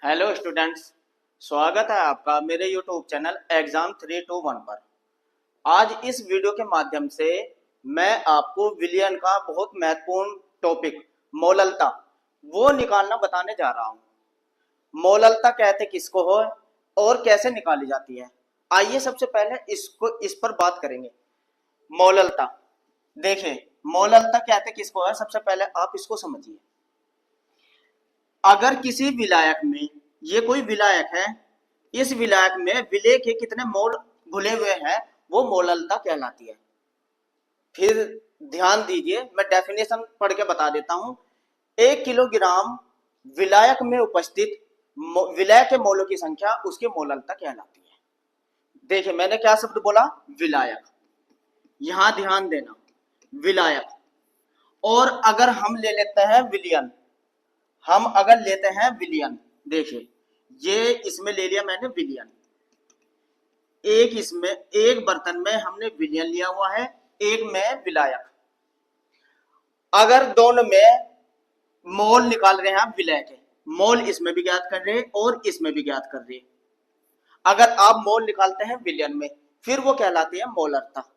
Hello students. स्वागत है आपका मेरे यूट्यूब चैनल एग्जाम 321 पर। आज इस वीडियो के माध्यम से मैं आपको विलियन का बहुत महत्वपूर्ण टॉपिक मोललता वो निकालना बताने जा रहा हूँ। मोललता कहते किसको हो और कैसे निकाली जाती है, आइए सबसे पहले इस पर बात करेंगे। मोललता देखिए, मोललता कहते किसको है, सबसे पहले आप इसको समझिए। अगर किसी विलायक में, ये कोई विलायक है, इस विलायक में विलेय के कितने मोल घुले हुए हैं वो मोललता कहलाती है। फिर ध्यान दीजिए, मैं डेफिनेशन पढ़ के बता देता हूं। 1 किलोग्राम विलायक में उपस्थित विलय के मोलों की संख्या उसकी मोललता कहलाती है। देखिए मैंने क्या शब्द बोला, विलायक। यहां ध्यान देना, विलायक। और अगर हम ले लेते हैं विलियन, हम अगर लेते हैं विलियन, देखिए ये इसमें ले लिया मैंने विलियन, एक इसमें एक बर्तन में हमने विलियन लिया हुआ है, एक में विलायक। अगर दोनों में मोल निकाल रहे हैं हम विलय के, मोल इसमें भी ज्ञात कर रहे हैं और इसमें भी ज्ञात कर रहे हैं। अगर आप मोल निकालते हैं विलियन में, फिर वो कहलाती है मोलरता।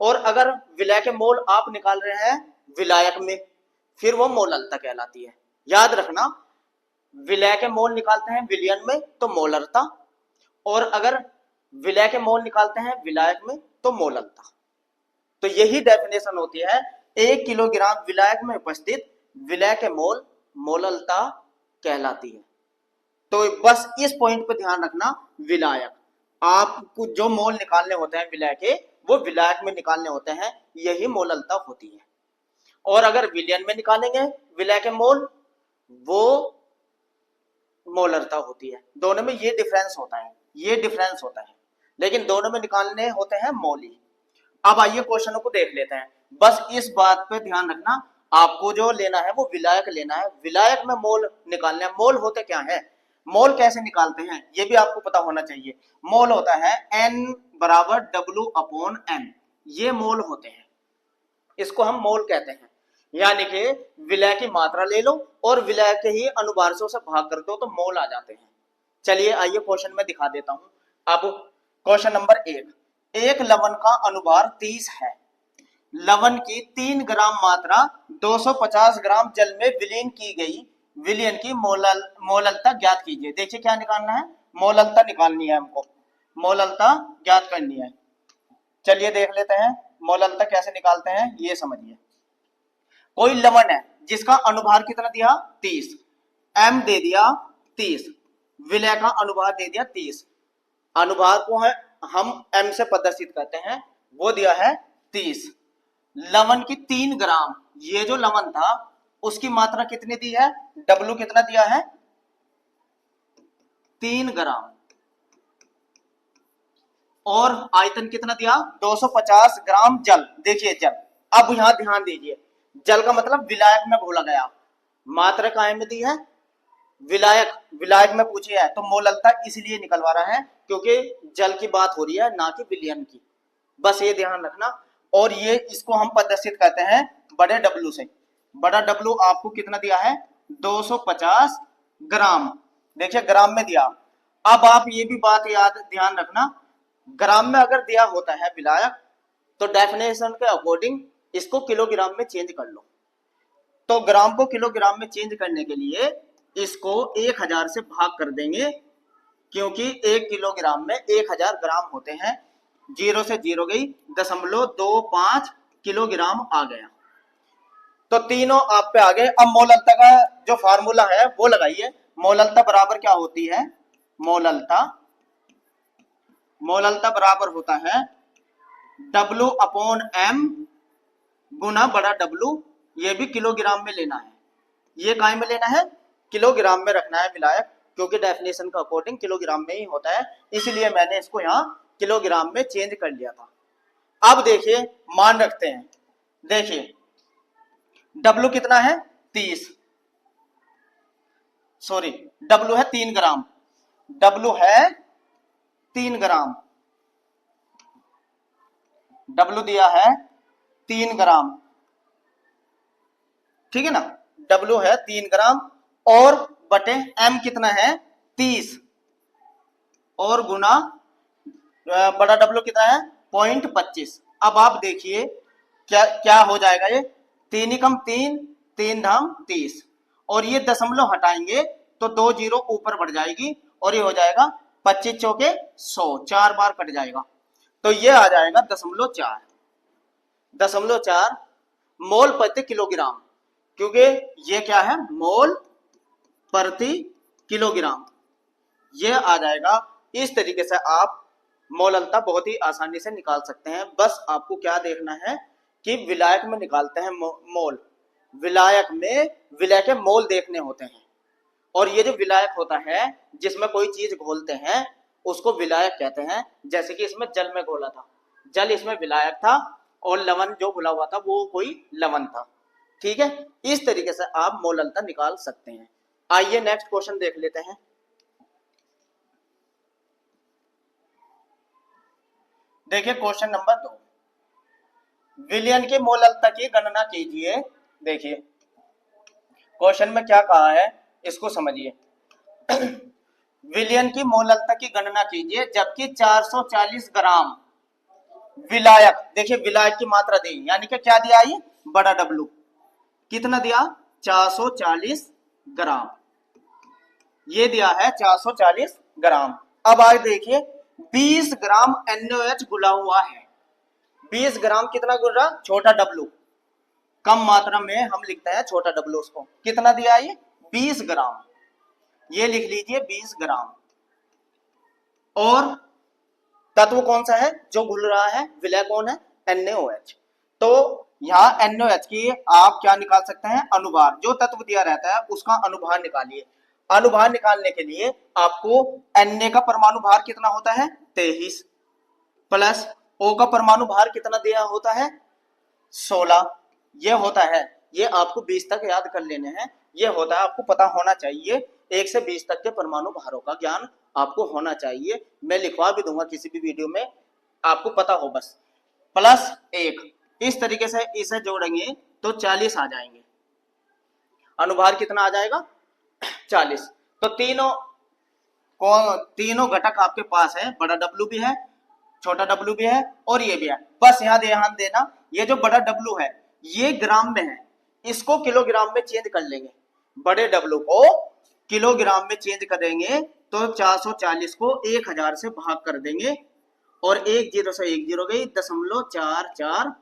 और अगर विलय के मोल आप निकाल रहे हैं विलायक में, फिर वो मोललता कहलाती है। याद रखना, विलय के मोल निकालते हैं विलियन में तो मोलरता, और अगर विलय के मोल निकालते हैं विलायक में तो मोललता। तो यही डेफिनेशन होती है, 1 किलोग्राम विलायक में उपस्थित विलय के मोल मोललता कहलाती है। तो बस इस पॉइंट पर ध्यान रखना, विलायक, आपको जो मोल निकालने होते हैं विलय के, वो विलायक में निकालने होते हैं, यही मोललता होती है। और अगर विलियन में निकालेंगे विलय के मोल, वो मोलरता होती है। दोनों में ये डिफरेंस होता है, ये डिफरेंस होता है, लेकिन दोनों में निकालने होते हैं मोल ही। अब आइए क्वेश्चनों को देख लेते हैं। बस इस बात पे ध्यान रखना, आपको जो लेना है वो विलायक लेना है, विलायक में मोल निकालने हैं। मोल होते क्या है, मोल कैसे निकालते हैं ये भी आपको पता होना चाहिए। मोल होता है N बराबर W/N, ये मोल होते हैं, इसको हम मोल कहते हैं। यानी कि विलय की मात्रा ले लो और विलय के ही अनुभार से भाग कर दो तो मोल आ जाते हैं। चलिए आइए क्वेश्चन में दिखा देता हूं। अब क्वेश्चन नंबर 1, एक लवण का अनुभार 30 है। लवण की 3 ग्राम मात्रा 250 ग्राम जल में विलीन की गई विलियन की मोललता ज्ञात कीजिए। देखिए क्या निकालना है, मोललता निकालनी है हमको, मोललता ज्ञात करनी है। चलिए देख लेते हैं मोललता कैसे निकालते हैं, ये समझिए। कोई लवण है जिसका अनुभार कितना दिया, 30, एम दे दिया 30, विलय का अनुभार दे दिया 30। अनुभार को है हम एम से प्रदर्शित करते हैं, वो दिया है 30। लवण की 3 ग्राम, ये जो लवण था उसकी मात्रा कितनी दी है, डब्लू कितना दिया है, 3 ग्राम, और आयतन कितना दिया, 250 ग्राम जल। देखिए जल, अब यहां ध्यान दीजिए, जल का मतलब विलायक में घोला गया, मात्रा काय में दी है, विलायक, विलायक में पूछी है तो मोललता इसलिए निकलवा रहा है क्योंकि जल की बात हो रही है ना कि विलियन की, बस ये ध्यान रखना। और ये इसको हम प्रदर्शित करते हैं बड़े डब्लू से। बड़ा डब्लू आपको कितना दिया है, 250 ग्राम, देखिए ग्राम में दिया। अब आप ये भी बात याद ध्यान रखना, ग्राम में अगर दिया होता है विलायक तो डेफिनेशन के अकॉर्डिंग इसको किलोग्राम में चेंज कर लो। तो ग्राम को किलोग्राम में चेंज करने के लिए इसको 1000 से भाग कर देंगे, क्योंकि 1 किलोग्राम में 1000 ग्राम होते हैं। 0 से 0 गई, 0.25 किलोग्राम आ गया। तो तीनों आप पे आ गए। अब मोललता का जो फार्मूला है वो लगाइए। मोललता बराबर क्या होती है, मोललता, मोललता बराबर होता है W/M गुना बड़ा डब्लू, ये भी किलोग्राम में लेना है, ये काय में लेना है, किलोग्राम में रखना है विलायक, क्योंकि डेफिनेशन का अकॉर्डिंग किलोग्राम में ही होता है, इसलिए मैंने इसको यहाँ किलोग्राम में चेंज कर लिया था। अब देखिए मान रखते हैं, देखिए डब्लू कितना है, 30, सॉरी डब्लू है 3 ग्राम, डब्लू है 3 ग्राम, डब्लू दिया है 3 ग्राम, ठीक है ना, डब्लू है 3 ग्राम, और बटे एम कितना है 30 और गुना बड़ा डब्लू कितना है 0.25। अब आप देखिए क्या क्या हो जाएगा, ये 3 एकम 3, 3 धाम 30 और ये दशमलव हटाएंगे तो 2 जीरो ऊपर बढ़ जाएगी और ये हो जाएगा 25 चौके 100, 4 बार कट जाएगा तो ये आ जाएगा 0.4 मोल प्रति किलोग्राम, क्योंकि ये क्या है मोल प्रति किलोग्राम, ये आ जाएगा। इस तरीके से आप मोललता बहुत ही आसानी से निकाल सकते हैं। बस आपको क्या देखना है कि विलायक में निकालते हैं मोल, विलायक में विलय के मोल देखने होते हैं और ये जो विलायक होता है जिसमें कोई चीज घोलते हैं उसको विलायक कहते हैं। जैसे कि इसमें जल में घोला था, जल इसमें विलायक था और लवण जो घुला हुआ था वो कोई लवण था। ठीक है, इस तरीके से आप मोललता निकाल सकते हैं। आइए नेक्स्ट क्वेश्चन देख लेते हैं। देखिए क्वेश्चन नंबर 2, विलयन की मोललता की गणना कीजिए। देखिए क्वेश्चन में क्या कहा है इसको समझिए। विलयन की मोललता की गणना कीजिए जबकि 440 ग्राम विलायक, देखिए विलायक की मात्रा दी, यानी कि क्या दिया, ये बड़ा डब्लू कितना दिया 440 ग्राम, ये दिया है 440 ग्राम। अब आज देखिए 20 ग्राम NaOH घुला हुआ है, 20 ग्राम कितना घुल रहा, छोटा डब्लू, कम मात्रा में हम लिखते हैं छोटा डब्लू, उसको कितना दिया ये 20 ग्राम, ये लिख लीजिए 20 ग्राम। और तत्व कौन सा है जो घुल रहा है, विलय कौन है NaOH। तो यहाँ NaOH की आप क्या निकाल सकते हैं, अनुभार, जो तत्व दिया रहता है उसका अनुभार निकालिए। अनुभार निकालने के लिए आपको Na का परमाणु भार कितना होता है 23 प्लस O का परमाणु भार कितना दिया होता है 16, ये होता है, ये आपको 20 तक याद कर लेने हैं, ये होता है, आपको पता होना चाहिए 1 से 20 तक के परमाणु भारों का ज्ञान आपको होना चाहिए। मैं लिखवा भी दूंगा किसी भी वीडियो में, आपको पता हो बस। प्लस 1, इस तरीके से इसे जोड़ेंगे तो 40 आ जाएंगे, अनुभार कितना आ जाएगा 40। तो तीनों घटक आपके पास है, बड़ा डब्लू भी है, छोटा डब्लू भी है और ये भी है। बस यहाँ ध्यान देना, ये जो बड़ा डब्लू है ये ग्राम में है, इसको किलोग्राम में चेंज कर लेंगे, बड़े डब्लू को किलोग्राम में चेंज करेंगे तो 440 को 1000 से भाग कर देंगे और एक जीरो से एक जीरो गई 0.44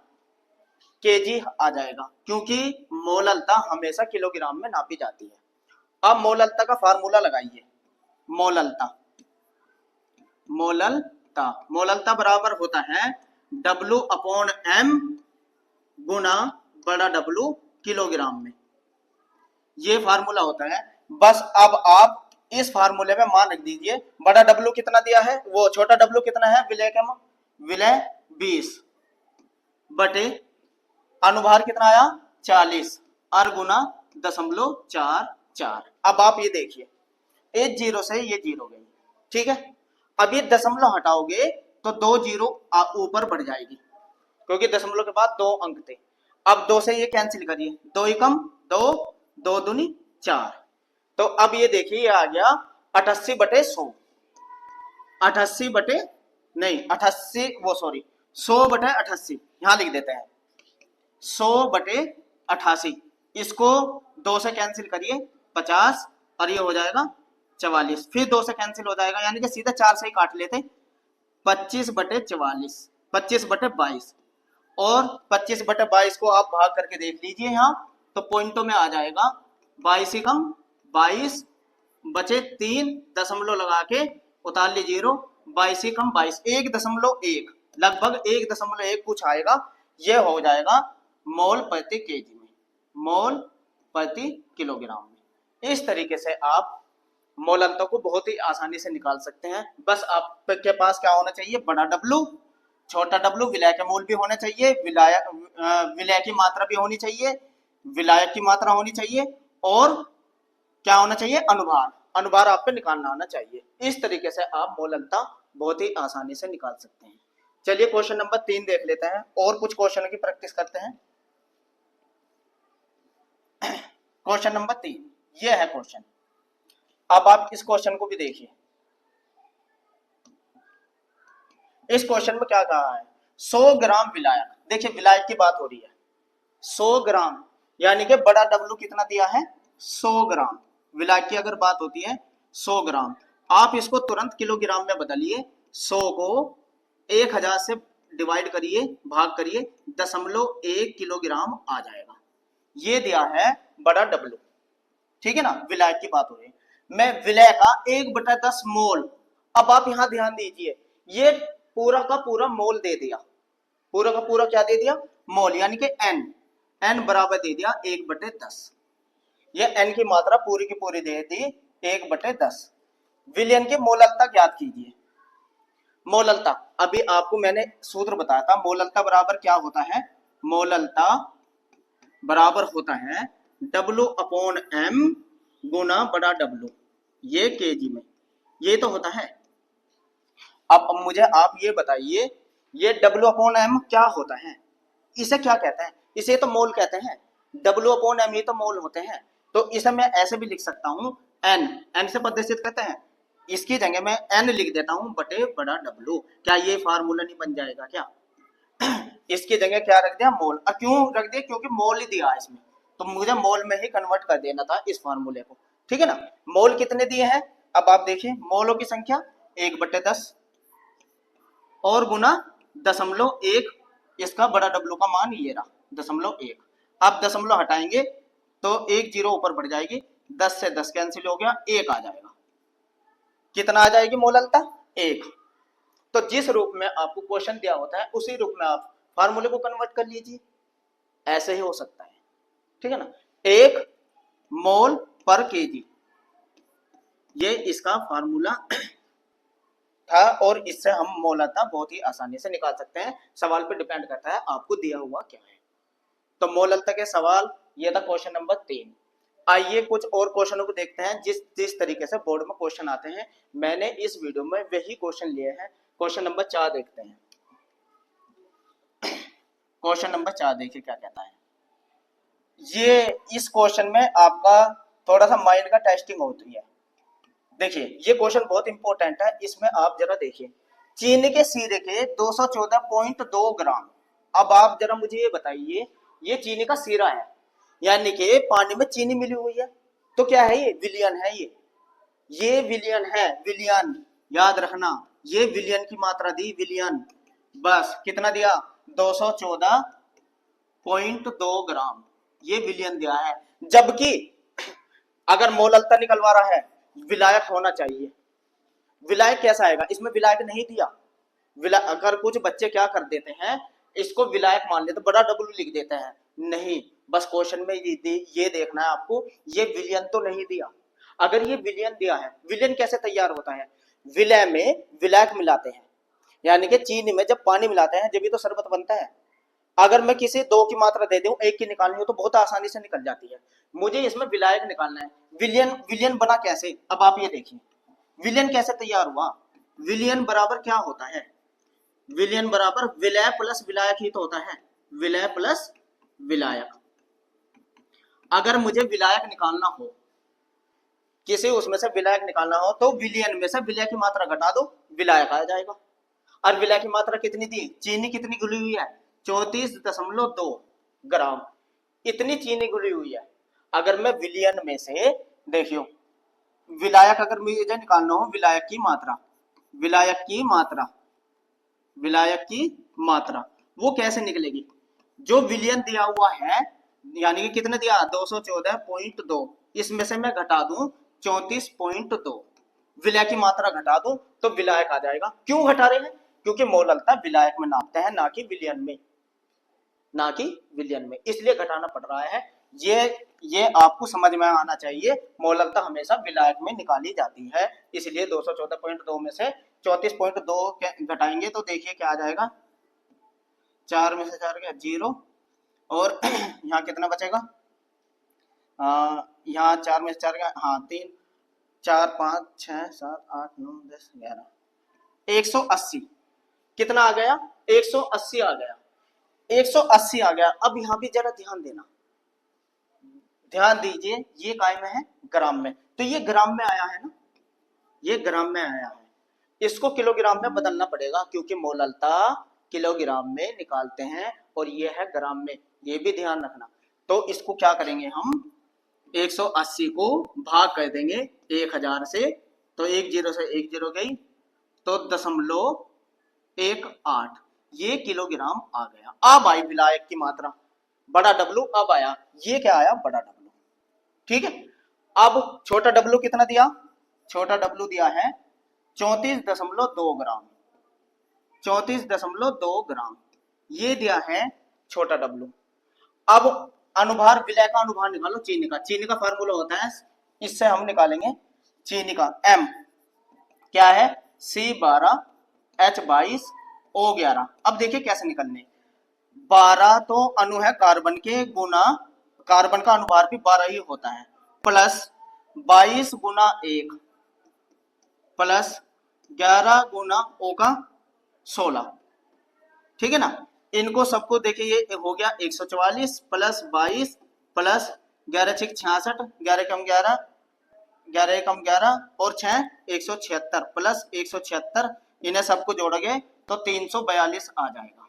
kg आ जाएगा, क्योंकि मोललता हमेशा किलोग्राम में नापी जाती है। अब मोललता का फार्मूला लगाइए, मोललता बराबर होता है W/M गुना बड़ा डब्लू किलोग्राम में, ये फार्मूला होता है। बस अब आप इस फार्मूले में मान रख दीजिए, बड़ा डब्लू कितना दिया है, वो छोटा डब्लू कितना है विलय 20 बटे अनुभार कितना आया 40 और गुना 0.44। अब आप ये देखिए एक जीरो से ये जीरो गई, ठीक है, अब ये दशमलव हटाओगे तो 2 जीरो ऊपर बढ़ जाएगी, क्योंकि दशमलव के बाद 2 अंक थे। अब 2 से ये कैंसिल करिए, 2 एकम 2, 2 दूनी 4, तो अब ये देखिए ये आ गया 88 बटे 100, 88 बटे नहीं 88 वो सॉरी 100 बटे 88, यहां लिख देते हैं 100 बटे 88, इसको 2 से कैंसिल करिए 50 और ये हो जाएगा 44, फिर 2 से कैंसिल हो जाएगा, यानी कि सीधा 4 से ही काट लेते, 25 बटे 44, 25 बटे 22 और 25 बटे 22 को आप भाग करके देख लीजिए यहाँ, तो पॉइंटों में आ जाएगा 22 एकम 22 बचे 3 दशमलव लगा के उतार ली 0, 22 एकम 22 1.1 लगभग 1.1 कुछ आएगा, ये हो जाएगा मोल प्रति केजी में, मोल प्रति किलोग्राम में। इस तरीके से आप मोललता को बहुत ही आसानी से निकाल सकते हैं। बस आपके पास क्या होना चाहिए, बड़ा डब्लू, छोटा डब्लू, विलय के मोल भी होने चाहिए, विलय की मात्रा भी होनी चाहिए, विलायक की मात्रा होनी चाहिए और क्या होना चाहिए, अनुभार आपको निकालना आना चाहिए। इस तरीके से आप मोललता बहुत ही आसानी से निकाल सकते हैं। चलिए क्वेश्चन नंबर 3 देख लेते हैं और कुछ क्वेश्चनों की प्रैक्टिस करते हैं। क्वेश्चन नंबर 3 ये है क्वेश्चन, अब आप इस क्वेश्चन को भी देखिए, इस क्वेश्चन में क्या कहा है, 100 ग्राम विलायक, देखिए विलायक की बात हो रही है, 100 ग्राम यानी कि बड़ा डब्लू कितना दिया है, 100 ग्राम। विलायक की अगर बात होती है 100 ग्राम, आप इसको तुरंत किलोग्राम में बदलिए, 100 को 1000 से डिवाइड करिए, भाग करिए, 0.1 किलोग्राम आ जाएगा। ये दिया है बड़ा डब्लू, ठीक है ना, विलायक की बात हो रही है। मैं विलय का 1/10 मोल, अब आप यहां ध्यान दीजिए, ये पूरा का पूरा मोल दे दिया, पूरा का पूरा क्या दे दिया, मोल, यानी कि एन बराबर दे दिया 1/10, ये एन की मात्रा पूरी की पूरी दे दी 1/10। विलयन की मोललता ज्ञात कीजिए। मोललता अभी आपको मैंने सूत्र बताया था, मोललता बराबर क्या होता है, मोललता बराबर होता है W/M गुना बड़ा डब्लू, ये केजी में, ये तो होता है। अब मुझे आप ये बताइए, ये W/M क्या होता है, इसे क्या कहते हैं, इसे तो मोल कहते हैं, W/M ये तो मोल होते हैं, तो इसे मैं ऐसे भी लिख सकता हूं, एन से प्रदर्शित करते हैं, इसकी जगह मैं एन लिख देता हूं बटे बड़ा डब्लू, क्या ये फार्मूला नहीं बन जाएगा क्या, इसकी जगह क्या रख दिया, मोल। क्यों रख दिया, क्योंकि मोल ही दिया इसमें, तो मुझे मोल में ही कन्वर्ट कर देना था इस फार्मूले को, ठीक है ना। मोल कितने दिए हैं, अब आप देखिए मोलों की संख्या 1/10 और गुना 0.1, इसका बड़ा डब्लू का मान ये रहा 0.1। अब दशमलव हटाएंगे तो एक जीरो ऊपर बढ़ जाएगी, 10 से 10 कैंसिल हो गया, 1 आ जाएगा, कितना आ जाएगी मोललता, 1। तो जिस रूप में आपको क्वेश्चन दिया होता है उसी रूप में आप फार्मूले को कन्वर्ट कर लीजिए, ऐसे ही हो सकता है, ठीक है ना। 1 मोल पर केजी, ये इसका फार्मूला था, और इससे हम मोललता बहुत ही आसानी से निकाल सकते हैं, सवाल पर डिपेंड करता है आपको दिया हुआ क्या है। तो मोललता के सवाल ये था क्वेश्चन नंबर 3। आइए कुछ और क्वेश्चनों को देखते हैं, जिस तरीके से बोर्ड में क्वेश्चन आते हैं, मैंने इस वीडियो में वही क्वेश्चन लिए हैं। क्वेश्चन नंबर 4 देखते हैं, क्वेश्चन नंबर 4 देखिए क्या कहता है। ये इस क्वेश्चन में आपका थोड़ा सा माइंड का टेस्टिंग होती है, देखिए ये क्वेश्चन बहुत इंपॉर्टेंट है, इसमें आप जरा देखिए, चीनी के सीरे के 214.2 ग्राम, अब आप जरा मुझे ये बताइए, ये चीनी का सीरा है, यानी कि पानी में चीनी मिली हुई है, तो क्या है ये, विलियन है, ये विलियन है, विलियन याद रखना, ये विलियन की मात्रा दी, विलियन, बस कितना दिया 214.2 ग्राम, ये विलियन दिया है। जबकि अगर मोललता निकलवा रहा है, विलायक होना चाहिए, विलायक कैसा आएगा, इसमें विलायक नहीं दिया, अगर कुछ बच्चे क्या कर देते हैं, इसको विलायक मान लेते, बड़ा डब्लू लिख देते हैं, नहीं, बस क्वेश्चन में ये देखना है आपको, ये विलियन तो नहीं दिया। अगर ये विलियन दिया है, विलियन कैसे तैयार होता है, विलय में विलायक मिलाते हैं, यानी कि चीनी में जब पानी मिलाते हैं जब भी तो शरबत बनता है। अगर मैं किसी 2 की मात्रा दे दूं, 1 की निकालनी हो तो बहुत आसानी से निकल जाती है, मुझे इसमें विलायक निकालना है। विलियन बना कैसे, अब आप ये देखिए विलियन कैसे तैयार हुआ, विलियन बराबर क्या होता है, विलियन बराबर विलय प्लस विलायक ही तो होता है, विलय प्लस विलायक। अगर मुझे विलायक निकालना हो, किसी उसमें से विलायक निकालना हो, तो विलियन में से विलय की मात्रा घटा दो, विलायक आ जाएगा। और विलय की मात्रा कितनी दी, चीनी कितनी घुली हुई है, 34.2 ग्राम, इतनी चीनी घुली हुई है। अगर मैं विलियन में से देखियो, विलायक अगर मुझे निकालना हो, विलायक की मात्रा, विलायक की मात्रा, विलायक की मात्रा वो कैसे निकलेगी, जो विलियन दिया हुआ है, यानी कि कितने दिया 214.2, इसमें से मैं घटा दूं 34.2, विलय की मात्रा घटा दूं तो विलायक आ जाएगा। क्यों घटा रहे हैं, क्योंकि मोललता विलायक में नापते हैं, ना कि विलियन में, ना कि विलियन में, इसलिए घटाना पड़ रहा है। ये आपको समझ में आना चाहिए, मोललता हमेशा विलायक में निकाली जाती है, इसलिए 214.2 में से 34.2 घटाएंगे तो देखिए क्या आ जाएगा, 4 में से 4 गया 0, और यहाँ कितना बचेगा, यहाँ 4 में से 4 गया, हाँ 3, 4, 5, 6, 7, 8, 9, 10, 11, 180, कितना आ गया, 180 आ गया, 180 आ गया। अब यहाँ भी जरा ध्यान देना, ध्यान दीजिए, ये काय में है, ग्राम में, तो ये ग्राम में आया है ना, ये ग्राम में आया है, इसको किलोग्राम में बदलना पड़ेगा क्योंकि मोललता किलोग्राम में निकालते हैं और ये है ग्राम में, ये भी ध्यान रखना। तो इसको क्या करेंगे हम, 180 को भाग कर देंगे 1000 से, तो 10 से 10 गई, तो 0.18, ये किलोग्राम आ गया। अब आई विलायक की मात्रा, बड़ा डब्लू अब आया, ये क्या आया, बड़ा डब्लू। ठीक है, अब छोटा डब्लू कितना दिया, छोटा डब्लू दिया है 34.2 ग्राम, 34.2 ग्राम ये दिया है छोटा डब्लू। अब अनुभार, विलय का अनुभार निकालो चीनी का, चीनी का फार्मूला होता है, इससे हम निकालेंगे चीनी का M क्या है, C12H22O11। अब देखिए कैसे निकलने, 12 तो अणु है कार्बन के, गुना कार्बन का अनुभार भी 12 ही होता है, प्लस 22 गुना 1 प्लस 11 गुना O का 16, ठीक है ना। इनको सबको देखिए, ये हो गया 144 प्लस 22 प्लस 11 6 66, 11 कम 11, 11 कम 11 और 6 176 प्लस 176, इन्हें सबको जोड़ोगे तो 342 आ जाएगा।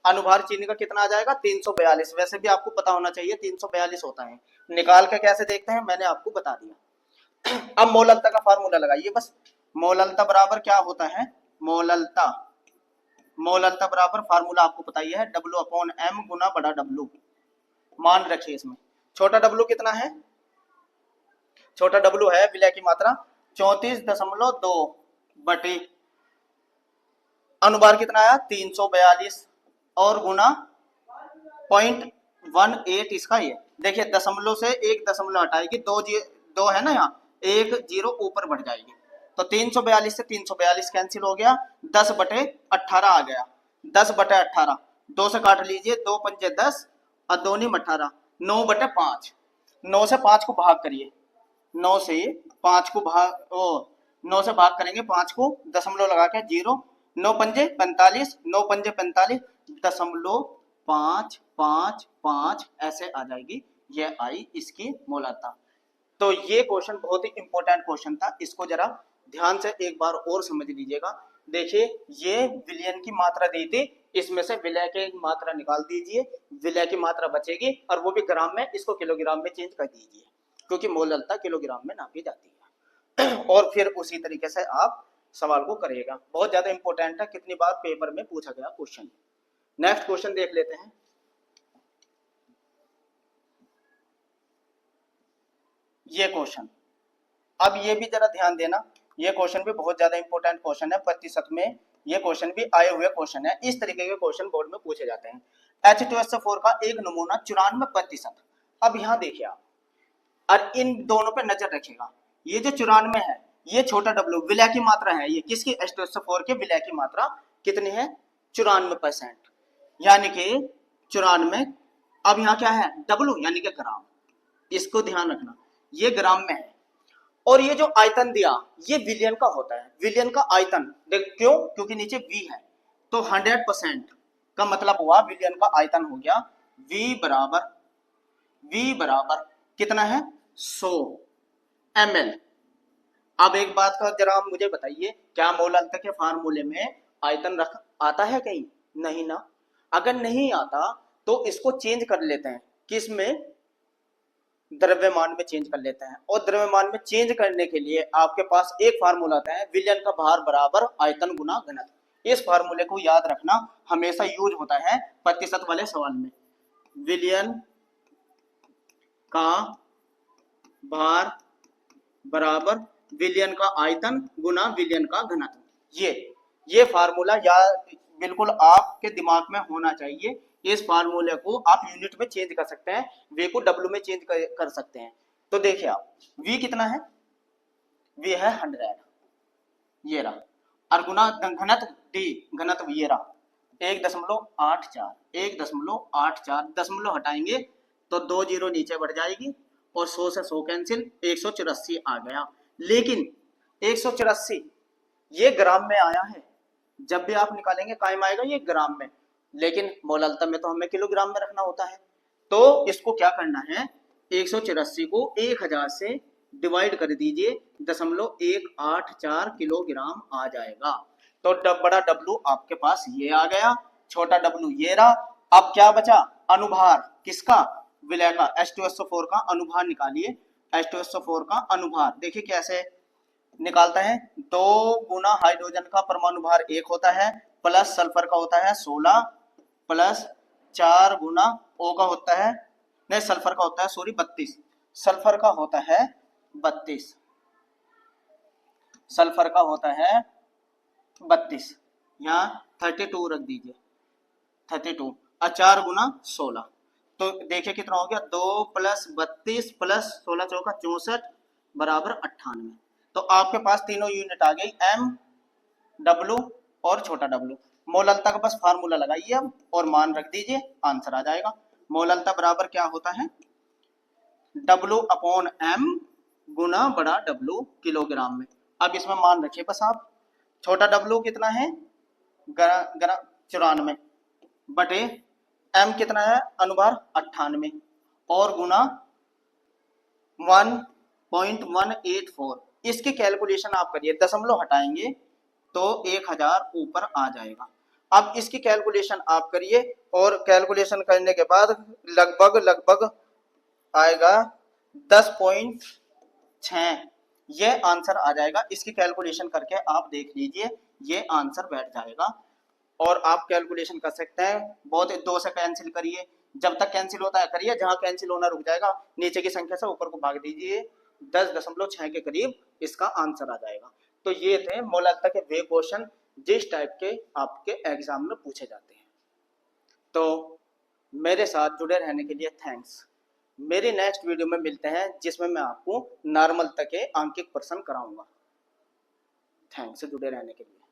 अनुभार चीनी का कितना आ जाएगा, 342। वैसे भी आपको पता होना चाहिए 342 होता है, निकाल के कैसे देखते हैं मैंने आपको बता दिया। अब मोललता का फार्मूला लगाइए बस, मोललता बराबर क्या होता है, मोललता, मोललता बराबर फार्मूला आपको पता ही है, W/M गुना बड़ा डब्लू। मान रखिए इसमें छोटा डब्लू कितना है, छोटा डब्लू है विलय की मात्रा 34.2 बटे अनुभार कितना आया 342 और गुना 0.18 इसका, ये देखिए दशमलव से एक दशमलव हटाएगी, दो है ना यहाँ, एक जीरो ऊपर बढ़ जाएगी, तो 342 से 342 कैंसिल हो गया, 10/18 आ गया, 10/18, 2 से काट लीजिए, 2 पंजे 10 और 2 नीम 18, 9/5, 9 से 5 को भाग करिए, 9 से 5 को भाग 9 से भाग करेंगे 5 को, दशमलव लगा के 0, 9 पंजे 45, 9 पंजे 45, 0.555 ऐसे आ जाएगी, ये आई इसकी मोललता। तो ये क्वेश्चन बहुत ही इंपॉर्टेंट क्वेश्चन था, इसको जरा ध्यान से एक बार और समझ लीजिएगा। देखिए ये विलयन की मात्रा दी थी, इसमें से विलय की मात्रा निकाल दीजिए, विलय की मात्रा बचेगी और वो भी ग्राम में, इसको किलोग्राम में चेंज कर दीजिए क्योंकि मोललता किलोग्राम में नापी जाती है। और फिर उसी तरीके से आप सवाल को करिएगा, बहुत ज्यादा इंपॉर्टेंट है, कितनी बार पेपर में पूछा गया क्वेश्चन। नेक्स्ट क्वेश्चन देख लेते हैं। ये क्वेश्चन, अब ये भी जरा ध्यान देना, ये क्वेश्चन भी बहुत ज्यादा इंपॉर्टेंट क्वेश्चन है, प्रतिशत में ये क्वेश्चन भी आए हुए क्वेश्चन है, इस तरीके के क्वेश्चन बोर्ड में पूछे जाते हैं। H2SO4 का एक नमूना 94%। अब यहाँ देखिए आप, और इन दोनों पे नजर रखिएगा, ये जो 94 है ये छोटा डब्ल्यू विलय की मात्रा है, ये किसकी, H2SO4 के विलय की मात्रा कितनी है 94%, यानी कि 94। अब यहाँ क्या है डब्ल्यू यानी कि ग्राम, इसको ध्यान रखना ये ग्राम में है, और ये जो आयतन दिया ये विलियन का होता है, विलियन का आयतन देख, क्यों, क्योंकि नीचे V है, तो 100% का मतलब हुआ विलियन का आयतन हो गया V बराबर कितना है 100 ml। अब एक बात का जरा मुझे बताइए, क्या मोललता के फार्मूले में आयतन रख आता है कहीं, नहीं ना। अगर नहीं आता तो इसको चेंज कर लेते हैं, किस में, द्रव्यमान में चेंज कर लेते हैं, और द्रव्यमान में चेंज करने के लिए आपके पास एक फार्मूला आता है, विलयन का भार बराबर आयतन गुना घनत्व। इस फार्मूले को याद रखना, हमेशा यूज होता है प्रतिशत वाले सवाल में, विलयन का भार बराबर विलयन का आयतन गुना विलयन का घनत्व। ये फार्मूला या बिल्कुल आपके दिमाग में होना चाहिए। इस फार्मूले को आप यूनिट में चेंज कर सकते हैं, वे को डब्ल्यू में चेंज कर सकते हैं। तो देखिए आप, वी कितना है, वी है 100, ये रहा, और गुना घनत्व डी, घनत्व ये रहा 1.84, 1.84, दशमलव हटाएंगे तो 2 जीरो नीचे बढ़ जाएगी, और 100 से 100 कैंसिल, 184 आ गया। लेकिन 184 ये ग्राम में आया है, जब भी आप निकालेंगे कायम आएगा ये ग्राम में, लेकिन मोललता में तो हमें किलोग्राम में रखना होता है। तो इसको क्या करना है, 184 को 1000 से डिवाइड कर दीजिए 0.184 किलोग्राम आ जाएगा। तो बड़ा डब्लू आपके पास ये आ गया, छोटा डब्लू ये रहा। अब क्या बचा, अनुभार किसका, विलय का, H2SO4 का अनुभार निकालिए। H2SO4 का अनुभार देखिए कैसे निकालता है, 2 गुना हाइड्रोजन का परमाणु भार 1 होता है, प्लस सल्फर का होता है 16, प्लस 4 गुना O का होता है, नहीं सल्फर का होता है सॉरी 32, सल्फर का होता है 32, सल्फर का होता है 32, यहाँ 32 रख दीजिए, 32 और 4 गुना 16, तो देखिए कितना हो गया, 2 प्लस 32 प्लस 16 चौका 64 बराबर 98। तो आपके पास तीनों यूनिट आ गई, एम, डब्लू और छोटा डब्लू। मोललता का बस फार्मूला लगाइए अब और मान रख दीजिए, आंसर आ जाएगा। मोललता बराबर क्या होता है, डब्लू अपॉन एम गुना बड़ा डब्लू किलोग्राम में। अब इसमें मान रखिए बस आप, छोटा डब्लू कितना है 94 बटे एम कितना है अनुभार 98 और गुना 1.184। इसकी कैलकुलेशन आप करिए, दशमलव हटाएंगे तो 1000 ऊपर आ जाएगा। अब इसकी कैलकुलेशन आप करिए और कैलकुलेशन करने के बाद लगभग आएगा 10.6, ये आंसर आ जाएगा। इसकी कैलकुलेशन करके आप देख लीजिए, ये आंसर बैठ जाएगा। और आप कैलकुलेशन कर सकते हैं, बहुत 2 से कैंसिल करिए, जब तक कैंसिल होता है करिए, जहां कैंसिल होना रुक जाएगा नीचे की संख्या से ऊपर को भाग दीजिए, 10.6 के करीब इसका आंसर आ जाएगा। तो ये थे मोललता के वे क्वेश्चन जिस टाइप के आपके एग्जाम में पूछे जाते हैं। तो मेरे साथ जुड़े रहने के लिए थैंक्स। मेरी नेक्स्ट वीडियो में मिलते हैं जिसमें मैं आपको नॉर्मल तक के आंकिक प्रश्न कराऊंगा। थैंक्स जुड़े रहने के लिए।